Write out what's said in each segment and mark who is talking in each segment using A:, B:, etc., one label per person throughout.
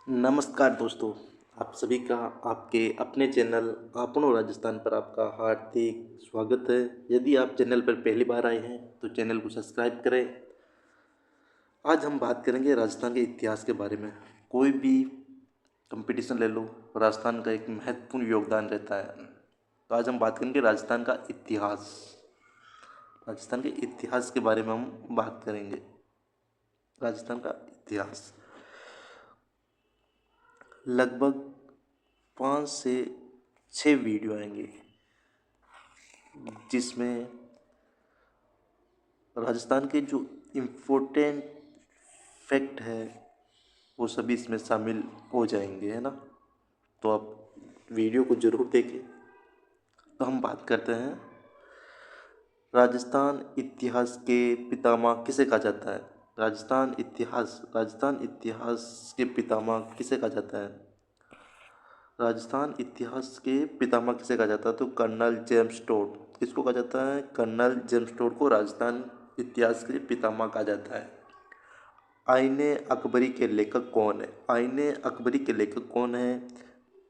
A: नमस्कार दोस्तों, आप सभी का आपके अपने चैनल आपनो राजस्थान पर आपका हार्दिक स्वागत है। यदि आप चैनल पर पहली बार आए हैं तो चैनल को सब्सक्राइब करें। आज हम बात करेंगे राजस्थान के इतिहास के बारे में। कोई भी कंपटीशन ले लो, राजस्थान का एक महत्वपूर्ण योगदान रहता है। तो आज हम बात करेंगे राजस्थान का इतिहास। राजस्थान के इतिहास के बारे में हम बात करेंगे। राजस्थान का इतिहास लगभग 5 से 6 वीडियो आएंगे जिसमें राजस्थान के जो इम्पोर्टेंट फैक्ट है वो सभी इसमें शामिल हो जाएंगे, है ना। तो आप वीडियो को ज़रूर देखें। तो हम बात करते हैं राजस्थान इतिहास के पितामह किसे कहा जाता है। राजस्थान इतिहास के पितामह किसे कहा जाता है। राजस्थान इतिहास के पितामह किसे कहा जाता है तो कर्नल जेम्स टोड। किसको कहा जाता है? कर्नल जेम्स टोड को राजस्थान इतिहास के पितामह कहा जाता है। आईने अकबरी के लेखक कौन है? आईने अकबरी के लेखक कौन है?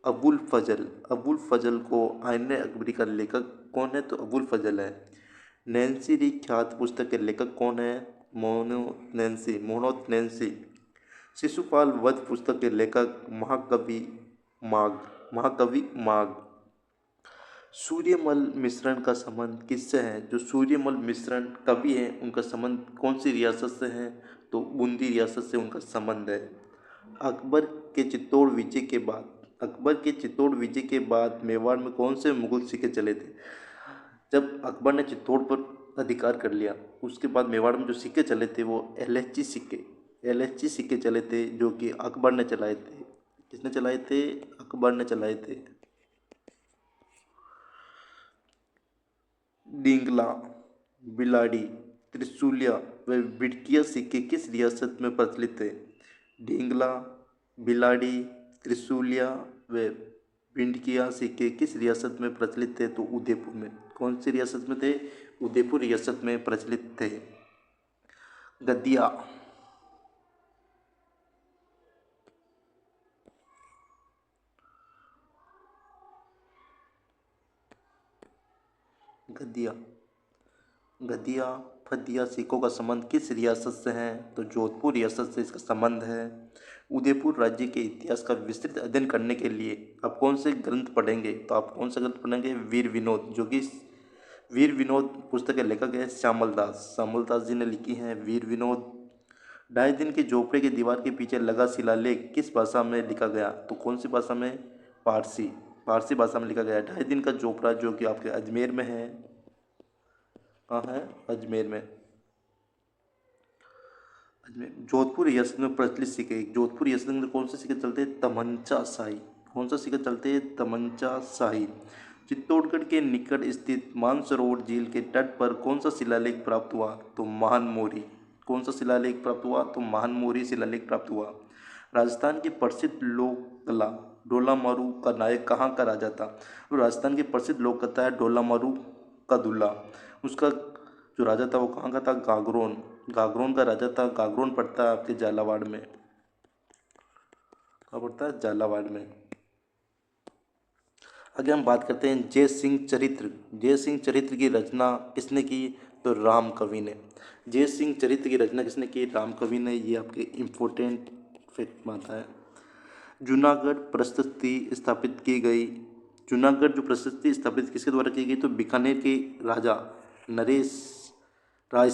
A: अबुल फजल। अबुल फजल को आईने अकबरी का लेखक कौन है तो अबुल फजल है। नैन्सी री ख्यात पुस्तक के लेखक कौन है? मोहनोत नैन्सी। शिशुपाल वध पुस्तक के लेखक माघ। महाकवि माघ। सूर्यमल मिश्रण का संबंध किससे है? जो सूर्यमल मिश्रण कवि हैं उनका संबंध कौन सी रियासत से है तो बूंदी रियासत से उनका संबंध है। अकबर के चित्तौड़ विजय के बाद मेवाड़ में कौन से मुगल सिक्के चले थे? जब अकबर ने चित्तौड़ पर अधिकार कर लिया उसके बाद मेवाड़ में जो सिक्के चले थे वो एलएचजी सिक्के चले थे, जो कि अकबर ने चलाए थे। किसने चलाए थे? अकबर ने चलाए थे। डिंगला, बिलाड़ी, त्रिशूलिया व बिडकिया सिक्के किस रियासत में प्रचलित थे? डिंगला, बिलाड़ी, त्रिशूलिया व बिडकिया सिक्के किस रियासत में प्रचलित थे तो उदयपुर में। कौन सी रियासत में थे? उदयपुर रियासत में प्रचलित थे। गद्दिया। गद्दिया गद्दिया फद्दिया सिक्कों का संबंध किस रियासत से है तो जोधपुर रियासत से इसका संबंध है। उदयपुर राज्य के इतिहास का विस्तृत अध्ययन करने के लिए आप कौन से ग्रंथ पढ़ेंगे तो आप कौन सा ग्रंथ पढ़ेंगे? वीर विनोद, जो कि वीर विनोद पुस्तक के लेखक है श्यामल दास जी ने लिखी है वीर विनोद। ढाई दिन के झोपड़े की दीवार के पीछे लगा शिलालेख किस भाषा में लिखा गया तो कौन सी भाषा में? पारसी भाषा में लिखा गया। ढाई दिन का झोपड़ा जो कि आपके अजमेर में है। कहाँ है? अजमेर में। जोधपुर रियासत में प्रचलित सिक्के। जोधपुर रियासत में कौन से सिक्के चलते हैं? तमंचा शाही। कौन सा सिक्का चलते हैं? तमंचा शाही। चित्तौड़गढ़ के निकट स्थित मानसरोवर झील के तट पर कौन सा शिलालेख प्राप्त हुआ तो महानमोरी। कौन सा शिलालेख प्राप्त हुआ तो महानमोरी शिलालेख प्राप्त हुआ। राजस्थान की प्रसिद्ध लोक कला डोला मारू का नायक कहाँ का राजा था? तो राजस्थान की प्रसिद्ध लोक कथा है डोला मारू का दूल्हा। उसका जो राजा था वो कहाँ का था? गागरोन का राजा था। गागरोन पड़ता है आपके झालावाड़ में। कहाँ पड़ता है? झालावाड़ में। आगे हम बात करते हैं जय सिंह चरित्र। जय सिंह चरित्र की रचना किसने की तो राम कवि ने। जय सिंह चरित्र की रचना किसने की? राम कवि ने। ये आपके इम्पोर्टेंट फैक्ट आता है। जूनागढ़ प्रशस्ति स्थापित की गई। जूनागढ़ जो प्रशस्ति स्थापित किसके द्वारा की गई तो बीकानेर के राजा नरेश राय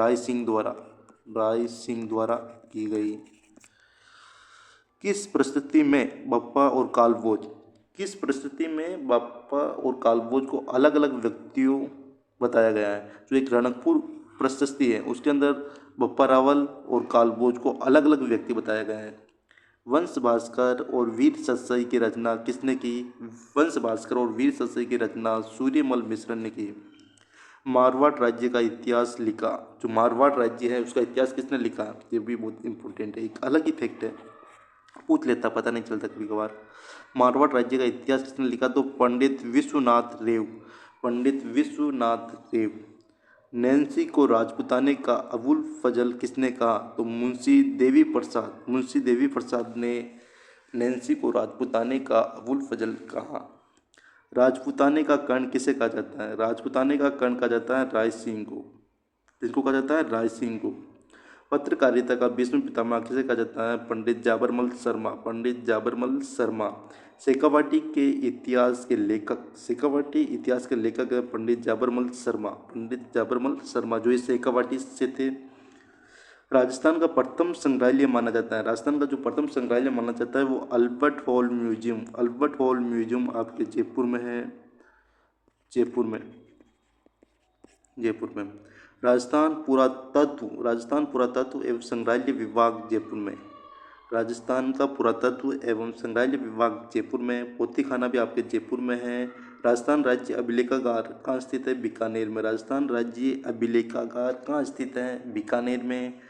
A: सिंह द्वारा की गई। किस प्रस्तुति में बप्पा और कालभोज को अलग अलग व्यक्तियों बताया गया है? जो एक रणकपुर प्रशस्ति है उसके अंदर बप्पा रावल और कालभोज को अलग अलग व्यक्ति बताया गया है। वंश भास्कर और वीर सतसई की रचना किसने की? वंश भास्कर और वीर सतसई की रचना सूर्यमल मिश्र ने की। मारवाड़ राज्य का इतिहास लिखा। जो मारवाड़ राज्य है उसका इतिहास किसने लिखा? ये भी बहुत इंपॉर्टेंट है, एक अलग ही फैक्ट है, पूछ लेता पता नहीं चलता कभी कभार। मारवाड़ राज्य का इतिहास किसने लिखा तो पंडित विश्वनाथ रेव। नैन्सी को राजपूताने का अबुल फजल किसने कहा? तो मुंशी देवी प्रसाद ने नैन्सी को राजपूताने का अबुल फजल कहा। राजपूताने का कर्ण किसे कहा जाता है? राजपूताने का कर्ण कहा जाता है राय सिंह को। किसको कहा जाता है? राय सिंह को। पत्रकारिता का भीष्म पितामह किसे कहा जाता है? पंडित जाबरमल शर्मा। पंडित जाबरमल शर्मा। शेखावाटी इतिहास के लेखक है पंडित जाबरमल शर्मा। पंडित जाबरमल शर्मा जो इस शेखावाटी से थे। राजस्थान का प्रथम संग्रहालय माना जाता है। राजस्थान का जो प्रथम संग्रहालय माना जाता है वो अल्बर्ट हॉल म्यूजियम आपके जयपुर में है। जयपुर में राजस्थान पुरातत्व एवं संग्रहालय विभाग जयपुर में। राजस्थान का पुरातत्व एवं संग्रहालय विभाग जयपुर में। पोथीखाना भी आपके जयपुर में है। राजस्थान राज्य अभिलेखागार कहाँ स्थित है? बीकानेर में। राजस्थान राज्य अभिलेखागार कहाँ स्थित है? बीकानेर में।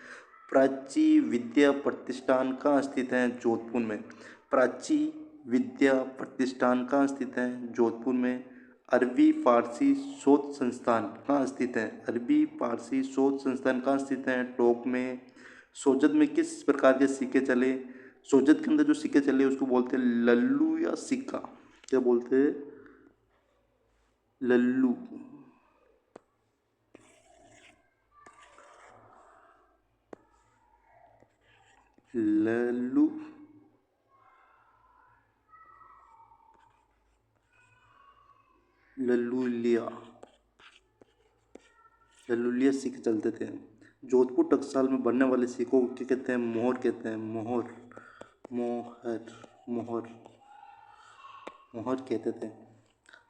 A: प्राची विद्या प्रतिष्ठान कहाँ स्थित है? जोधपुर में। प्राची विद्या प्रतिष्ठान कहाँ स्थित है? जोधपुर में। अरबी फारसी शोध संस्थान कहाँ स्थित है? अरबी फारसी शोध संस्थान कहाँ स्थित है? टोंक में। सोजत में किस प्रकार के सिक्के चले? सोजत के अंदर जो सिक्के चले उसको बोलते हैं लल्लू या सिक्का। क्या बोलते हैं? लल्लू। लल्लू लल्लूलिया सिक्के चलते थे। जोधपुर टकसाल में बनने वाले सिक्कों को क्या कहते हैं? मोहर कहते हैं। मोहर कहते थे।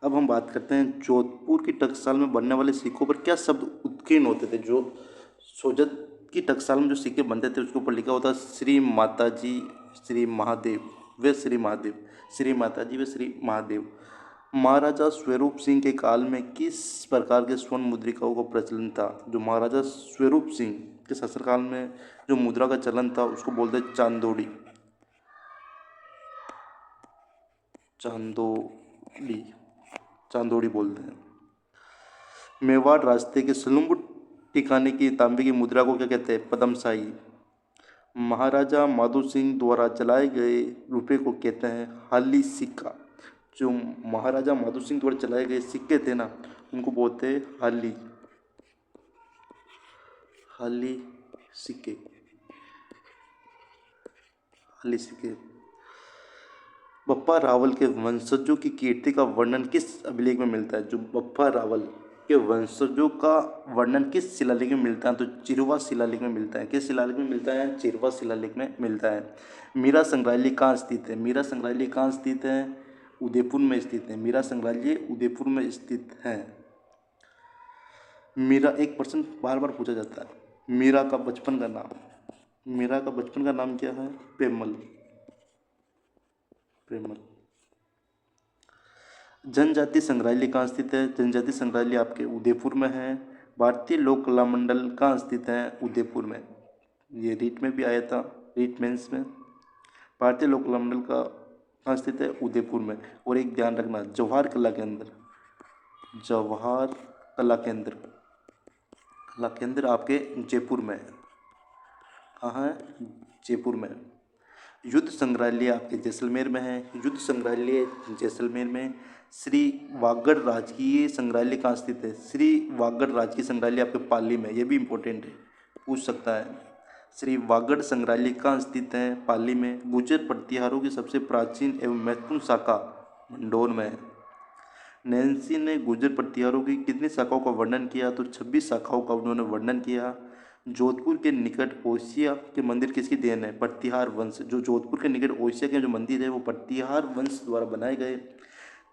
A: अब हम बात करते हैं जोधपुर की टकसाल में बनने वाले सिक्कों पर क्या शब्द उत्कीर्ण होते थे? जो सोजत की टकसाल में जो सिक्के बनते थे उसके ऊपर लिखा होता श्री माताजी श्री महादेव व श्री महादेव। श्री माताजी व श्री महादेव। महाराजा स्वरूप सिंह के काल में किस प्रकार के स्वर्ण मुद्रिकाओं का प्रचलन था? जो महाराजा स्वरूप सिंह के शासनकाल में जो मुद्रा का चलन था उसको बोलते चांदोड़ी। चांदोड़ी बोलते हैं। मेवाड़ रास्ते के सुलंग ठिकाने की तांबे की मुद्रा को क्या कहते हैं? पदमशाही। महाराजा माधो सिंह द्वारा चलाए गए रुपये को कहते हैं हाली सिक्का। जो महाराजा माधो सिंह द्वारा चलाए गए सिक्के थे ना उनको बोलते हैं हाली सिक्के। बप्पा रावल के वंशजों की कीर्ति का वर्णन किस अभिलेख में मिलता है? जो बप्पा रावल के वंशजों का वर्णन किस शिलालेख में मिलता है? तो चिरवा शिलालेख में मिलता है। किस शिलालेख में मिलता है? चिरवा शिलालेख में मिलता है। मीरा संग्रहालय कहाँ स्थित है? मीरा संग्रहालय कहाँ स्थित है? उदयपुर में स्थित है। मीरा संग्रहालय उदयपुर में स्थित है। मीरा एक प्रश्न बार बार पूछा जाता है। मीरा का बचपन का नाम क्या है? पेमल। जनजाति संग्रहालय कहाँ स्थित है? जनजाति संग्रहालय आपके उदयपुर में है। भारतीय लोक कला मंडल कहाँ स्थित है? उदयपुर में। ये रीट में भी आया था, रीट मेंस में। भारतीय लोक कला मंडल का कहाँ स्थित है? उदयपुर में। और एक ध्यान रखना, जवाहर कला केंद्र आपके जयपुर में है। कहाँ है? जयपुर में। युद्ध संग्रहालय आपके जैसलमेर में है। युद्ध संग्रहालय जैसलमेर में। श्री वागड़ राजकीय संग्रहालय कहाँ स्थित है? श्री वागड़ राजकीय संग्रहालय आपके पाली में। ये भी इम्पोर्टेंट है, पूछ सकता है। श्री वागड़ संग्रहालय कहाँ स्थित है? पाली में। गुर्जर प्रतिहारों की सबसे प्राचीन एवं महत्वपूर्ण शाखा मंडौर में है। नैन्सी ने गुर्जर प्रतिहारों की कितनी शाखाओं का वर्णन किया? तो 26 शाखाओं का उन्होंने वर्णन किया। जोधपुर के निकट ओसिया के मंदिर किसकी देन है? प्रतिहार वंश। जो जोधपुर के निकट ओसिया के जो मंदिर है वो प्रतिहार वंश द्वारा बनाए गए।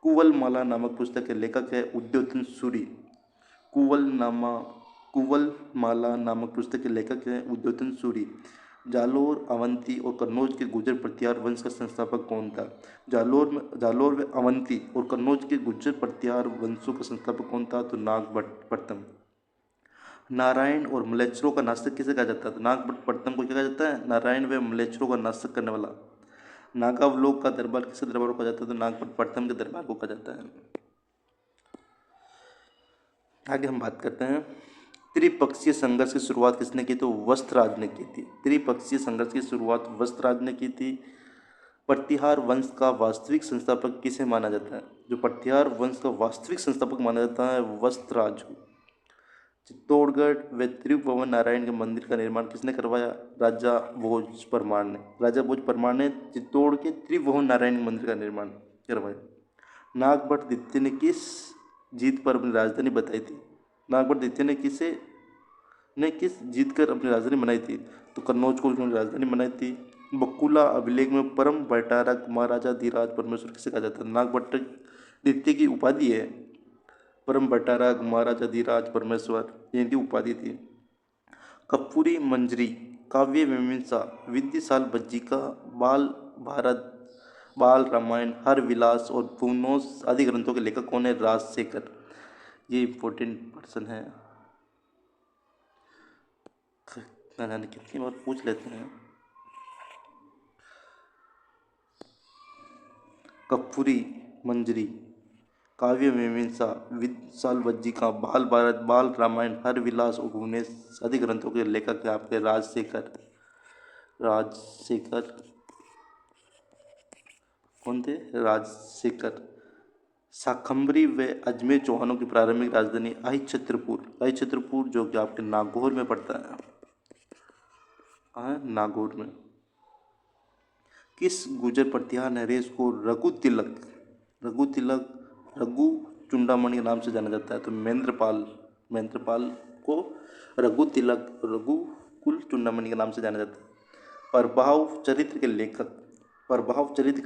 A: कुवलमाला नामक पुस्तक के लेखक है उद्योतन सूरी। कुवलमाला नामक पुस्तक के लेखक है उद्योतन सूरी। जालोर, अवंती और कन्नौज के गुर्जर प्रतिहार वंश का संस्थापक कौन था? जालोर व अवंती और कन्नौज के गुर्जर प्रतिहार वंशों का संस्थापक कौन था? तो नागभट्ट प्रथम। नारायण और म्लेच्छरों का नाशक किसे कहा जाता है? नागभट्ट प्रथम को क्या कहा जाता है? नारायण व म्लेच्छरों का नाशक करने वाला। नागावलोक का दरबार किसके दरबार को कहा जाता है? तो नागभट्ट प्रथम के दरबार को कहा जाता है। आगे हम बात करते हैं त्रिपक्षीय संघर्ष की शुरुआत किसने की? तो वस्त्रराज ने की थी। त्रिपक्षीय संघर्ष की शुरुआत वस्त्रराज ने की थी। प्रतिहार वंश का वास्तविक संस्थापक किसे माना जाता है? जो प्रतिहार वंश का वास्तविक संस्थापक माना जाता है वस्त्रराज को। चित्तौड़गढ़ व त्रिभुवन नारायण के मंदिर का निर्माण किसने करवाया? राजा भोज परमार ने। राजा भोज परमार ने चित्तौड़ के त्रिभुवन नारायण मंदिर का निर्माण करवाया। नागभट्ट द्वितीय ने किस जीत पर अपनी राजधानी बताई थी? नागभट्ट द्वितीय ने किस जीत कर अपनी राजधानी बनाई थी? तो कन्नौज को उन्होंने राजधानी बनाई थी। बकुला अभिलेख में परम भट्टारक महाराजा धीराज परमेश्वर किसे कहा जाता है? नागभट्ट द्वितीय की उपाधि है परम भट्टारक महाराजा धीराज परमेश्वर, ये इनकी उपाधि थी। कपूरी मंजरी काव्य मीमांसा विद्यासाल बज्जिका बाल भारत बाल रामायण हर विलास और पूर्णोस आदि ग्रंथों के लेखक कौन है? राजशेखर। ये इंपॉर्टेंट पर्सन है, ना जाने कितनी बार पूछ लेते हैं। कपूरी मंजरी काव्य मीमांसा विद्यासाल बज्जिका बाल भारत बाल रामायण हर विलास और भुवनेश आदि ग्रंथों के लेखक है आपके राजशेखर। राजशेखर कौन थे? राजशेखर। शाकंभरी व अजमेर चौहानों की प्रारंभिक राजधानी आई छत्रपुर जो कि आपके नागौर में पड़ता है। कहाँ है? नागौर में। किस गुजर प्रतिहार नरेश को रघु चूड़ामणि के नाम से जाना जाता है? तो महेंद्रपाल को रघुकुल चूड़ामणि के नाम से जाना जाता है। प्रभाव चरित्र के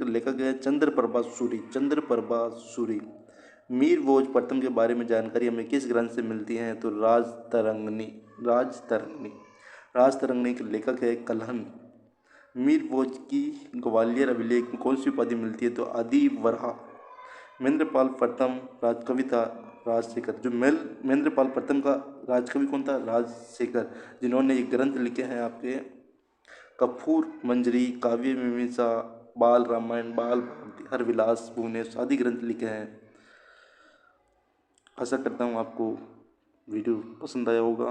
A: लेखक है चंद्रप्रभा सूरी। मीर भोज प्रथम के बारे में जानकारी हमें किस ग्रंथ से मिलती है? तो राजतरंगिणी के लेखक है कलहन। मीर भोज की ग्वालियर अभिलेख में कौन सी उपाधि मिलती है? तो आदि वरहा। महेंद्रपाल प्रथम राजकवि था राजशेखर। जो महेंद्रपाल प्रथम का राजकवि कौन था? राजशेखर, जिन्होंने ये ग्रंथ लिखे हैं आपके कपूर मंजरी काव्य मीमांसा बाल रामायण बाल भारती हर विलास भुवनेश आदि ग्रंथ लिखे हैं। आशा करता हूँ आपको वीडियो पसंद आया होगा।